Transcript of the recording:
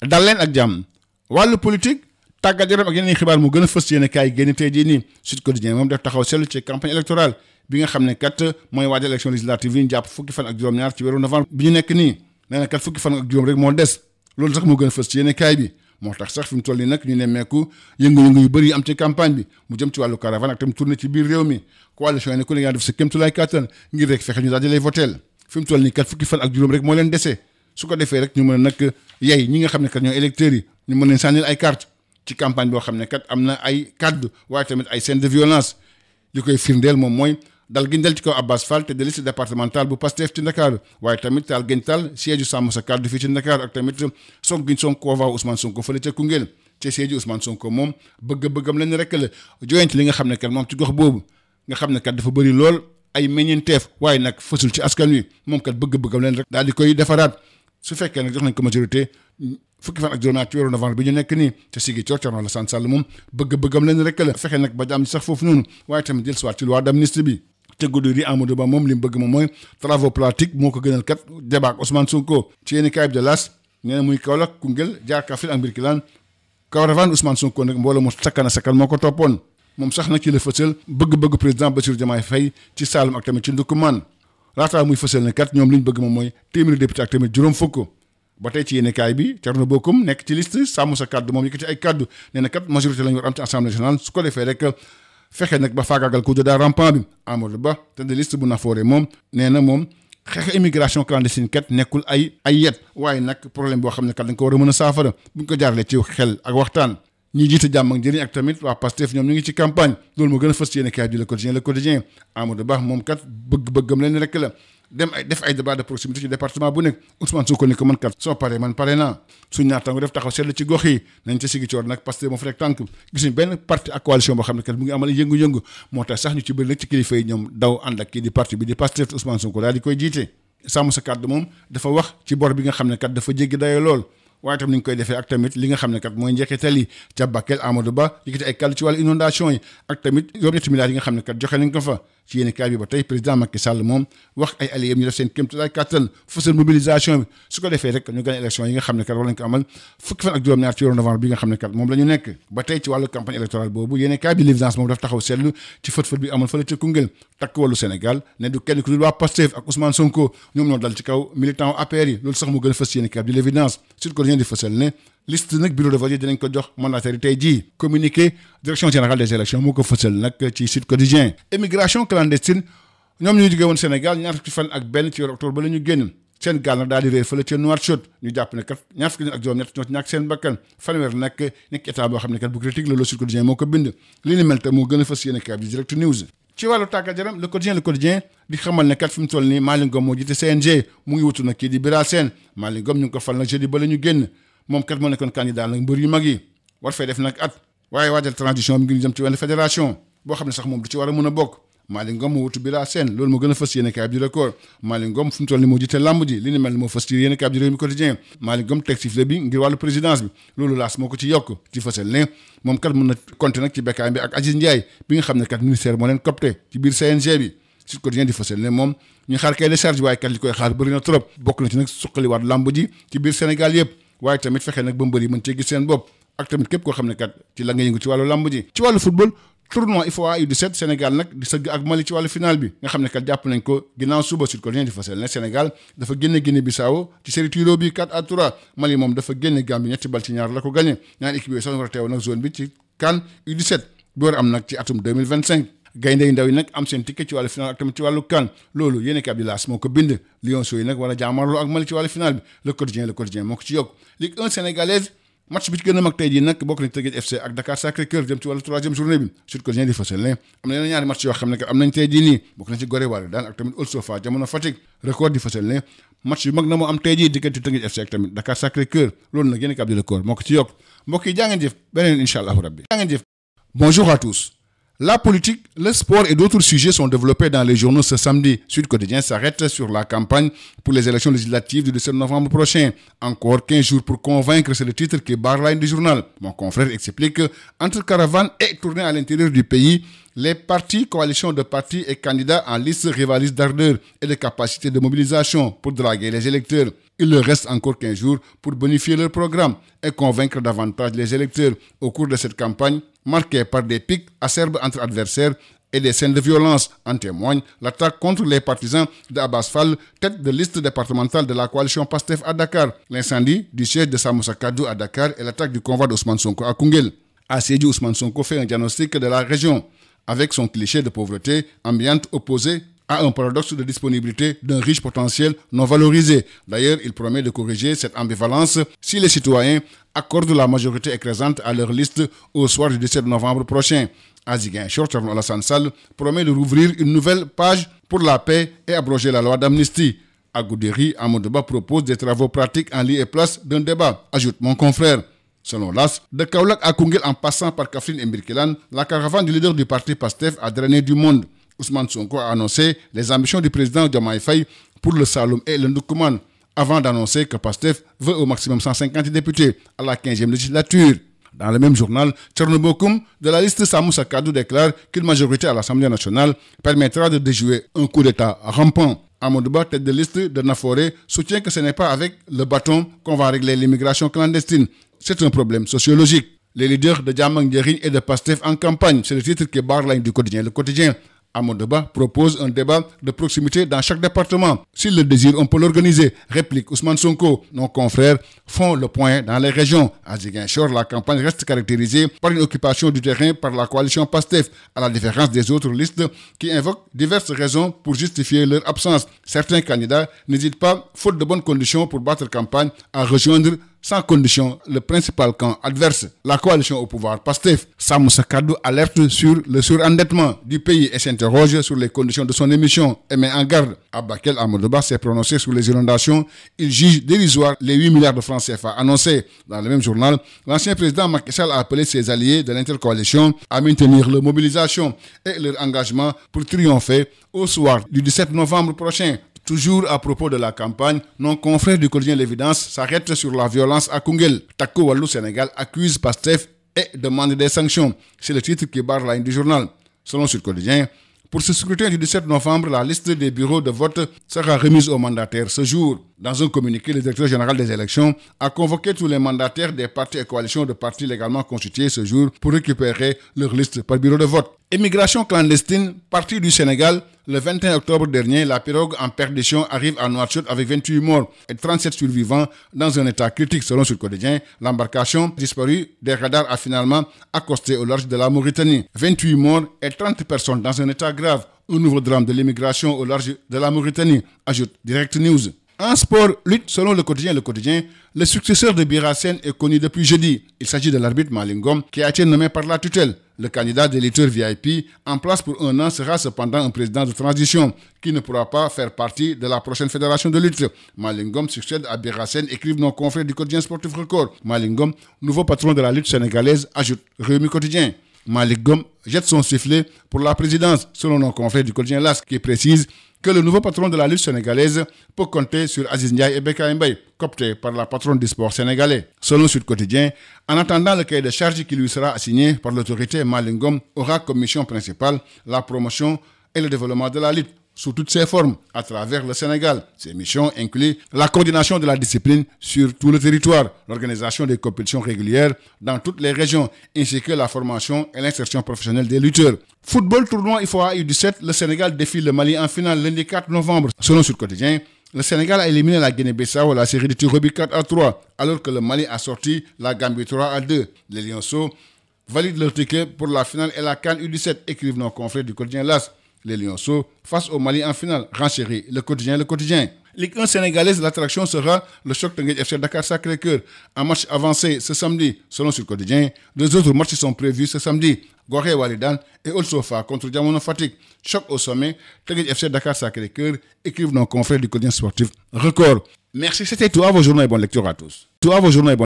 dal leen ak jàmm wàllu politique tàggat yaram ak yeneen xibaar mu gën a fës yéen kaay génn tey jii nii Sud Quotidien moom def taxaw seetlu ci campagne électorale bi nga xam ne kat mooy waajal élection législative yi ñu jàpp fukki fan ak juróom-ñaar ci weeru novembre bi ñu nekk nii nee na kat fukki fan ak juróom rek moo des loolu sax moo gën a fës ci yéen kaay bi moo tax sax fi mu toll nii nag ñu nemmeeku yëngu-yëngu yu bëri yi am ci campagne bi mu jëm ci wàllu caravane ak tamit tournée ci biir réew mi coalition yi ne ku ne yaa def sa kéemtulaay kàttan ngir rek fexe ñu daal di lay voteel fi mu toll nii kat fukki fan ak juróom rek moo leen dese su ko defee rek ñu mën a nag yey ñi nga xam ne kat ñooy électeurs yi ñu mën leen sànnil ay carte ci campagne boo xam ne kat am na ay kaddu waaye tamit ay scène de violence li koy firndeel moom mooy dal gi dal ci kaw Abbas Fall te de liste départementale bu Pastef ci Ndakaaru waaye tamit taal gën taal siège yu sàmm sa kaddu fii ci Ndakaaru ak tamit sonk giñ sonk koo waaw Ousmane Sonko fële ca Koungheul ci siège yu Ousmane Sonko moom bëgg-bëggam leen rek la joyante li nga xam ne kat moom ci gox boobu nga xam ne kat dafa bëri lool ay meññeenteef waaye nag fësul ci askan wi moom kat bëgg-bëggam leen rek daal di koy defaraat su fekkee nag jox nañ ko majorité fukki fan ak juróom-ñaar ci weeru novembre bi ñu nekk nii te sigi coor Thierno Alassane Sall moom bëgg-bëggam leen rek la fexe nag ba am sax foofu noonu waaye tamit jël soit ci loi d'amnistie bi te guddi di Amadou Ba moom li mu bëgg moom mooy travaux pratiques moo ko gënal kat débat ak Ousmane Sonko ci yéeni kaay bi de L'As nee na muy Kaolack Koungheul jaar Kaffrine ak Birkelane caravane Ousmane Sonko nag mbooloo mu sakkan a sakkan moo ko toppoon moom sax nag ci la fësal bëgg-bëgg président Bassirou Diomaye Faye ci Saloum ak tamit ci Ndoukoumane laataa muy fësal ne kat ñoom li ñu bëgg moom mooy téeméeri député ak tamit juróom fukk ba tey ci yéene kaay bi Thierno Bocoum nekk ci liste sàmm sa kaddu moom yëkkati ay kaddu nee na kat majorité la ñu war am ci assemblée nationale su ko defee rek fexe nag ba faagaagal ku jodaa rampant bi Amadou Ba te de liste bu Nafoore moom nee na moom xeex immigration clandestine kat nekkul ay yet waaye nag problème boo xam ne kat dañ ko war a mën a saafara bu ñu ko jaaralee ci xel ak waxtaan ñi jiite jàmm ak njëriñ ak tamit waa Pastef ñoom ñu ngi ci campagne loolu moo gën a fës ci yéene kaay bi Le Quotidien Amadou Ba moom kat bëgg-bëggam leen rek la dem ay def ay débat de proximité ci département bu nekk Ousmane Sonko ni ko man kat soo paree man pare naa suñ naataango def taxaw seetlu ci gox yi nañ ca sigi coor nag parce que moo fa rek tànk gisuñ benn parti ak coalition boo xam ne kat mu ngi amal yëngu-yëngu moo tax sax ñu ci bëri nag ci kilifa yi ñoom daw ànd ak kii di parti bi di Pastef Ousmane Sonko daal di koy jiite sàmm sa kàddu moom dafa wax ci bor bi nga xam ne kat dafa jéggi dayoo lool waaye tam ni ñu koy defee ak tamit li nga xam ne kat mooy njeexital yi ca Bakel Amadou Ba yëkkati ay kàddu ci wàllu inondation yi ak tamit juróom-ñetti milliards yi nga xam ne kat joxe nañ ko fa ci yéeni kaay bi ba tey président Macky Sall moom wax ay alliés ñu def seen kéemtalaay kàttan fësal mobilisation bi su ko defee rek ñu gagné élection yi nga xam ne kat war nañ ko amal fukki fan ak juróom-ñaar ci weeru novembre bi nga xam ne kat moom la ñu nekk ba tey ci wàllu campagne électorale boobu yéeni kaay bi l'évidence moom daf taxaw seetlu ci fët-fët bi amal fële ca Koungheul takk wàllu Sénégal ne du kenn ku dul waa Pastef ak Ousmane Sonko ñoom ñoo dal ci kaw militant APR yi loolu sax mu gën a fës yéeni kaay bi l'évidence Sud Quotidien di fësal ne liste nag bureau de vote yi dinañ ko jox mandataire yi tey jii communiqué direction générale des élections moo ko fësal nag ci Sud Quotidien immigration clandestine ñoom ñu jógee woon Sénégal ñaar fukki fan ak benn ci weeru octobre ba la ñu génn seen gaal nag daal di réer fële ca Nouakchott ñu jàpp ne kat ñaar fukki ak juróom-ñett ñoo ci ñàkk seen bakkan fanweer nag nekk état boo xam ne kat bu critique loolu Sud Quotidien moo ko bind li ni mel te moo gën a fës yéene kaay bi Direct News ci wàllu tàggat yaram Le Quotidien di xamal ne kat fi mu toll nii Malick Ngom moo jiite CNG mu ngi wutu nag kii di Bira Sène Malick Ngom ñu ngi ko fal nag jeudi ba la ñu génn moom kat moo nekkoon candidat nag mbër yu mag yi war fay def nag at waaye waajal transition bi ngir jëm ci wenn fédération boo xam ne sax moom du ci war a mën a bokk Malick Ngom moo wutu Bira Sène loolu moo gën a fës yéene kaay bi di Record Malick Ngom fu mu toll nii moo jiite làmb ji li ni mel ni moo fës ci yéene kaay bi di Rewmi Quotidien Malick Ngom teg sifflet bi ngir wàllu présidence bi loolu laas moo ko ci yokk ci fësal ne moom kat mën na compter nag ci bekkaay bi ak Aziz Ndiaye bi nga xam ne kat ministère moo leen copté ci biir CNG bi Sud Quotidien di fësal ne moom ñu xaar kay décharge waaye kat li koy xaar bëri na trop bokk na ci nag suqaliwaat làmb ji ci biir Sénégal yëpp waaye tamit fexe nag ba mbër yi mën cee gis seen bopp ak tamit képp koo xam ne kat ci la nga yëngu ci wàllu làmb ji ci wàllu football tournoi IFOA U17 Sénégal nag di sëgg ak Mali ci wàllu final bi nga xam ne kat jàpp nañ ko ginnaaw suba Sud Quotidien di fësal ne Sénégal dafa génne Guinée Bissau ci série tiro bi 4-3 Mali moom dafa génne Gambie ñetti bal ci ñaar la ko gagné ñaari équipe yooyu sax war a teew nag zone bi ci CAN U17 bi war a am nag ci atum 2025 gaynde yu ndaw yi nag am seen ticket ci wàllu final ak tamit ci wàllu CAN loolu yéene kaay bi laas moo ko bind Lions yi nag war a jaamarloo ak Mali ci wàllu final bi Le Quotidien moo ko ci yokk Ligue 1 sénégalaise match bi ci gën a mag tey jii nag bokk nañ Teungueth FC ak Dakar Sacré-Cœur jëm ci wàllu troisième journée bi Sud Quotidien di fësal ne am na yeneen ñaari match yoo xam ne que am nañ tey jii nii bokk nañ ci Gorée Wally daan ak tamit Olsofa jamono Fatick Record di fësal ne match yu mag na moo am tey jii diggante Teungueth FC ak tamit Dakar Sacré-Cœur loolu nag yéen kab di Record moo ko ci yokk mbokk yi jaa ngeen jëf beneen incha allahu rabbi jaa ngeen jëf. Bonjour à tous. La politique, le sport et d'autres sujets sont développés dans les journaux ce samedi. Sud Quotidien s'arrête sur la campagne pour les élections législatives du 17 novembre prochain. Encore 15 jours pour convaincre, c'est le titre qui barre la ligne du journal. Mon confrère explique que, entre caravane et tournée à l'intérieur du pays, les partis, coalitions de partis et candidats en liste rivalisent d'ardeur et de capacité de mobilisation pour draguer les électeurs. Il leur reste encore 15 jours pour bonifier leur programme et convaincre davantage les électeurs. Au cours de cette campagne, marquée par des pics acerbes entre adversaires et des scènes de violence, en témoigne l'attaque contre les partisans d'Abbas Fall, tête de liste départementale de la coalition PASTEF à Dakar, l'incendie du siège de Samoussa Kadou à Dakar et l'attaque du convoi d'Ousmane Sonko à Koungheul. À Sédhiou, Ousmane Sonko fait un diagnostic de la région, avec son cliché de pauvreté ambiante opposé à un paradoxe de disponibilité d'un riche potentiel non valorisé. D'ailleurs, il promet de corriger cette ambivalence si les citoyens accordent la majorité écrasante à leur liste au soir du 17 novembre prochain. À Ziguinchor, Thierno Alassane Sall promet de rouvrir une nouvelle page pour la paix et abroger la loi d'amnistie. À Goudiri, Amadou Ba propose des travaux pratiques en lieu et place d'un débat, ajoute mon confrère. Selon l'AS, de Kaolack à Koungheul en passant par Kaffrine et Birkelane, la caravane du leader du parti PASTEF a drainé du monde. Ousmane Sonko a annoncé les ambitions du président Diomaye Faye pour le Saloum et le Ndoukoumane, avant d'annoncer que PASTEF veut au maximum 150 députés à la 15e législature. Dans le même journal, Thierno Bocoum de la liste Samoussa Kadou déclare qu'une majorité à l'Assemblée nationale permettra de déjouer un coup d'État rampant. Amadou Ba, tête de liste de Naforé, soutient que ce n'est pas avec le bâton qu'on va régler l'immigration clandestine. C'est un problème sociologique. Les leaders de Diamang Djering et de PASTEF en campagne, c'est le titre qui barre la ligne du quotidien. Le quotidien Amadou Ba propose un débat de proximité dans chaque département. S'il le désire, on peut l'organiser, réplique Ousmane Sonko. Nos confrères font le point dans les régions. À Ziguinchor, la campagne reste caractérisée par une occupation du terrain par la coalition PASTEF, à la différence des autres listes qui invoquent diverses raisons pour justifier leur absence. Certains candidats n'hésitent pas, faute de bonnes conditions pour battre campagne, à rejoindre sans condition le principal camp adverse, la coalition au pouvoir PASTEF. Samoussa Kadou alerte sur le surendettement du pays et s'interroge sur les conditions de son émission et met en garde. Abakel Amadou Ba s'est prononcé sur les inondations. Il juge dérisoire les 8 milliards de francs CFA annoncés. Dans le même journal, l'ancien président Macky Sall a appelé ses alliés de l'intercoalition à maintenir leur mobilisation et leur engagement pour triompher au soir du 17 novembre prochain. Toujours à propos de la campagne, nos confrères du quotidien L'Évidence s'arrêtent sur la violence à Koungheul. Tako Wallou Sénégal accuse PASTEF et demande des sanctions. C'est le titre qui barre la ligne du journal. Selon Sud Quotidien, pour ce scrutin du 17 novembre, la liste des bureaux de vote sera remise aux mandataires ce jour. Dans un communiqué, le directeur général des élections a convoqué tous les mandataires des partis et coalitions de partis légalement constitués ce jour pour récupérer leur liste par bureau de vote. Immigration clandestine, partie du Sénégal. Le 21 octobre dernier, la pirogue en perdition arrive à Nouakchott avec 28 morts et 37 survivants dans un état critique selon Sud Quotidien. L'embarcation disparue des radars a finalement accosté au large de la Mauritanie. 28 morts et 30 personnes dans un état grave. Un nouveau drame de l'immigration au large de la Mauritanie, ajoute Direct News. En sport, lutte selon le quotidien, le successeur de Birassène est connu depuis jeudi. Il s'agit de l'arbitre Malingom qui a été nommé par la tutelle. Le candidat des lutteurs VIP en place pour un an sera cependant un président de transition qui ne pourra pas faire partie de la prochaine fédération de lutte. Malingom succède à Birassène, écrivent nos confrères du quotidien sportif Record. Malingom, nouveau patron de la lutte sénégalaise, ajoute Rewmi Quotidien. Malingom jette son sifflet pour la présidence, selon nos confrères du quotidien LAS, qui précise que le nouveau patron de la lutte sénégalaise peut compter sur Aziz Ndiaye et Beka Mbaye, cooptés par la patronne du sport sénégalais. Selon Sud Quotidien, en attendant le cahier de charge qui lui sera assigné par l'autorité, Malingom aura comme mission principale la promotion et le développement de la lutte sous toutes ses formes à travers le Sénégal. Ces missions incluent la coordination de la discipline sur tout le territoire, l'organisation des compétitions régulières dans toutes les régions, ainsi que la formation et l'insertion professionnelle des lutteurs. Football tournoi IFOA U17, le Sénégal défie le Mali en finale lundi 4 novembre. Selon Sud Quotidien, le Sénégal a éliminé la Guinée-Bissau à la série de tirs au but 4-3, alors que le Mali a sorti la Gambie 3-2. Les Lionceaux valident leur ticket pour la finale et la CAN U17, écrivent nos confrères du quotidien LAS. Les Lionceaux face au Mali en finale, renchérit le quotidien. Ligue 1 sénégalaise, l'attraction sera le choc Teungueth FC Dakar Sacré-Cœur. Un match avancé ce samedi, selon Sud Quotidien. 2 autres matchs sont prévus ce samedi. Gorée Walidane et Old Sofa contre Diamono Fatick. Choc au sommet, Teungueth FC Dakar Sacré-Cœur, écrivent nos confrères du quotidien sportif Record. Merci, c'était tout à vos journaux et bonne lecture à tous.